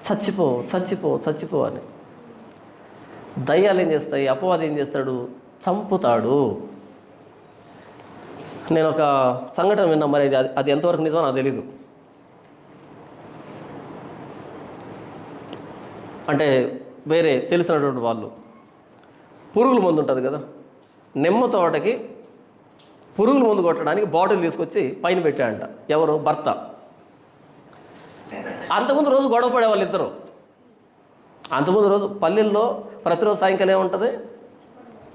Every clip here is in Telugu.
చచ్చిపో చచ్చిపో చచ్చిపో అని. దయ్యాలు ఏం చేస్తాయి, అపవాది ఏం చేస్తాడు, చంపుతాడు. నేను ఒక సంఘటన విన్నా, మరి అది ఎంతవరకు నిజమో నాకు తెలీదు. అంటే వేరే తెలిసినటువంటి వాళ్ళు, పురుగుల మందు ఉంటుంది కదా, నిమ్మ తోటకి పురుగుల మందు కొట్టడానికి బాటిల్ తీసుకొచ్చి పైన పెట్టాడంట. ఎవరు? భర్త. అంతకుముందు రోజు గొడవ పడే వాళ్ళు ఇద్దరు. అంతకుముందు రోజు పల్లెల్లో ప్రతిరోజు సాయంకాలం ఏముంటుంది,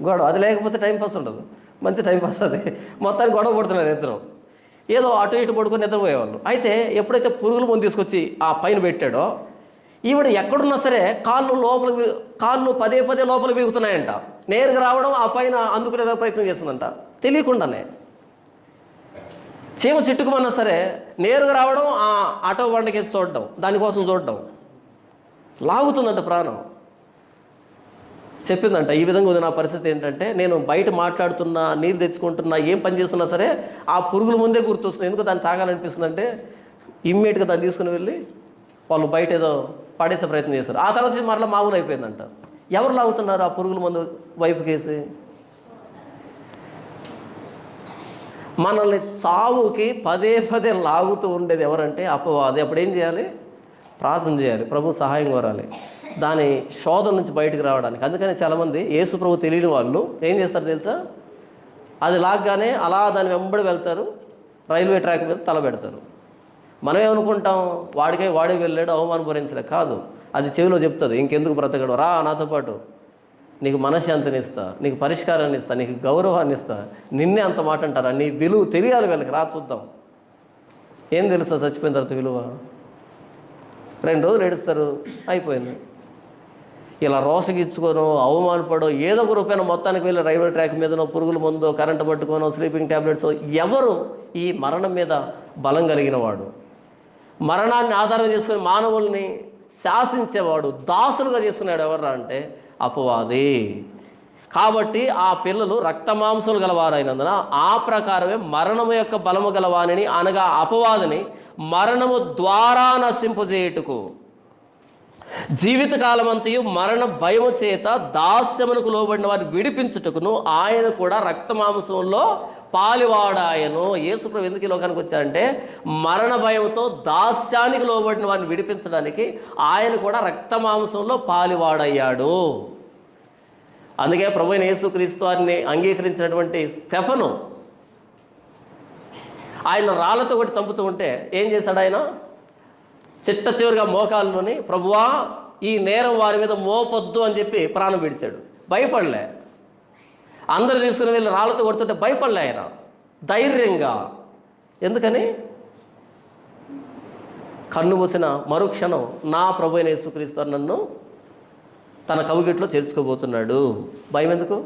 గొడవ. అది లేకపోతే టైంపాస్ ఉండదు, మంచి టైంపాస్ అది. మొత్తానికి గొడవ పడుతున్నారు ఇద్దరు. ఏదో అటు ఇటు పడుకొని నిద్రపోయేవాళ్ళు. అయితే ఎప్పుడైతే పురుగుల మందు తీసుకొచ్చి ఆ పైన పెట్టాడో, ఈవిడ ఎక్కడున్నా సరే కాళ్ళు పదే పదే లోపల బీగుతున్నాయంట. నేరుగా రావడం, ఆ పైన అందుకునే ప్రయత్నం చేస్తుందంట తెలియకుండానే. చీమ చిట్టుకుమన్నా సరే నేరుగా రావడం, ఆ ఆటో బండకేసి చూడడం, దానికోసం చూడడం, లాగుతుందంట ప్రాణం. చెప్పిందంట, ఈ విధంగా ఉంది నా పరిస్థితి. ఏంటంటే నేను బయట మాట్లాడుతున్నా, నీళ్ళు తెచ్చుకుంటున్నా, ఏం పని చేస్తున్నా సరే ఆ పురుగుల ముందే గుర్తొస్తుంది. ఎందుకు దాన్ని తాగాలనిపిస్తుందంటే ఇమ్మీడియట్గా దాన్ని తీసుకుని వెళ్ళి వాళ్ళు బయట ఏదో పడేసే ప్రయత్నం చేస్తారు. ఆ తర్వాత మరలా మామూలు అయిపోయిందంట. ఎవరు లాగుతున్నారు ఆ పురుగుల మందు వైపుకేసి? మనల్ని చావుకి పదే పదే లాగుతూ ఉండేది ఎవరంటే అపవాది. అప్పుడు ఏం చేయాలి? ప్రార్థన చేయాలి, ప్రభు సహాయం కోరాలి దాని శోధన నుంచి బయటకు రావడానికి. అందుకని చాలామంది యేసు ప్రభు తెలియని వాళ్ళు ఏం చేస్తారు తెలుసా? అది లాగ్గానే అలా దాని వెంబడి వెళ్తారు, రైల్వే ట్రాక్ మీద తలబెడతారు. మనం ఏమనుకుంటాం, వాడే వెళ్ళాడు, అవమానం భరించలే. కాదు, అది చెవిలో చెప్తుంది, ఇంకెందుకు బ్రతకడు, రా నాతో పాటు, నీకు మనశ్శాంతిని ఇస్తా, నీకు పరిష్కారాన్ని ఇస్తా, నీకు గౌరవాన్ని ఇస్తా. నిన్నే అంత మాట అంటారా? నీ విలువ తెలియాలి వీళ్ళకి, రా చూద్దాం. ఏం తెలుస్తా చచ్చిపోయిన తర్వాత విలువ? 2 రోజులు ఏడుస్తారు, అయిపోయింది. ఇలా రోసగిచ్చుకోనో అవమానపడో ఏదో ఒక రూపాయన మొత్తానికి వెళ్ళి రైల్వే ట్రాక్ మీదనో పురుగుల మందో కరెంటు పట్టుకోనో స్లీపింగ్ ట్యాబ్లెట్స్. ఎవరు ఈ మరణం మీద బలం కలిగిన వాడు, మరణాన్ని ఆధారం చేసుకుని మానవుల్ని శాసించేవాడు, దాసులుగా చేసుకున్నాడు ఎవర్రా అంటే అపవాది. కాబట్టి ఆ పిల్లలు రక్తమాంసములు గలవారైనందున ఆ ప్రకారమే మరణము యొక్క బలము గలవానిని, అనగా అపవాదిని మరణము ద్వారా నశింపజేయుటకు, జీవితకాలమంతయు మరణ భయము చేత దాస్యమునకు లోబడిన వారిని విడిపించుటకును ఆయన కూడా రక్తమాంసంలో పాలివాడాయను. యేసుప్రభు ఎందుకు ఈ లోకానికి వచ్చారంటే మరణ భయంతో దాస్యానికి లోబడిన వారిని విడిపించడానికి ఆయన కూడా రక్తమాంసంలో పాలివాడయ్యాడు. అందుకే ప్రభువైన యేసుక్రీస్తు వారిని అంగీకరించినటువంటి స్టెఫను ఆయన రాళ్లతో కొట్టి చంపుతూ ఉంటే ఏం చేశాడు ఆయన? చిట్ట చివరిగా మోకాల్లోని, ప్రభువా ఈ నేరం వారి మీద మోపొద్దు అని చెప్పి ప్రాణం విడిచాడు. భయపడలే. అందరూ తీసుకుని వెళ్ళి రాళ్ళతో కొడుతుంటే భయపడలే ఆయన, ధైర్యంగా. ఎందుకని? కన్ను మూసిన మరుక్షణం నా ప్రభువైన యేసుక్రీస్తు నన్ను తన కౌగిట్లో చేర్చుకోబోతున్నాడు. భయం ఎందుకు?